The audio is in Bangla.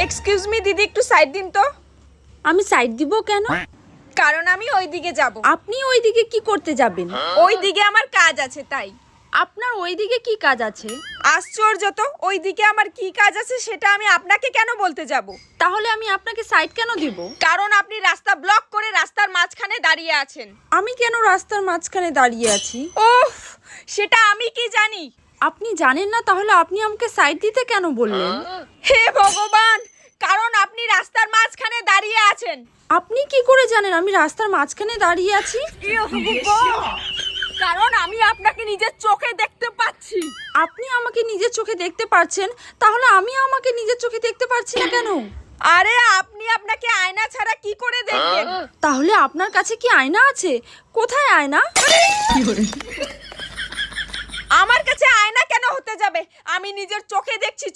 এক্সকিউজ মি দিদি, একটু সাইড দিন তো। আমি সাইড দিব কেন? কারণ আমি ওইদিকে যাব। আপনি ওইদিকে কি করতে যাবেন? ওইদিকে আমার কাজ আছে তাই। আপনার ওইদিকে কি কাজ আছে? আশ্চর্য তো, ওইদিকে আমার কি কাজ আছে সেটা আমি আপনাকে কেন বলতে যাব? তাহলে আমি আপনাকে সাইড কেন দিব? কারণ আপনি রাস্তা ব্লক করে রাস্তার মাঝখানে দাঁড়িয়ে আছেন। আমি কেন রাস্তার মাঝখানে দাঁড়িয়ে আছি? ওফ, সেটা আমি কি জানি? আপনি জানেন না, তাহলে আপনি আমাকে সাইড দিতে কেন বললেন? হে ভগবান, কারণ আপনি রাস্তার মাঝখানে দাঁড়িয়ে আছেন। আপনি কি করে জানেন আমি রাস্তার মাঝখানে দাঁড়িয়ে আছি? কারণ আমি আপনাকে নিজের চোখে দেখতে পাচ্ছি। আপনি আমাকে নিজের চোখে দেখতে পাচ্ছেন, তাহলে আমি আমাকে নিজের চোখে দেখতে পাচ্ছি না কেন? আরে আপনি আপনাকে আয়না ছাড়া কি করে দেখবেন? তাহলে আপনার কাছে কি আয়না আছে? কোথায় আয়না? আমার কাছে আয়না কেন হতে যাবে? আমি নিজের চোখে দেখছি।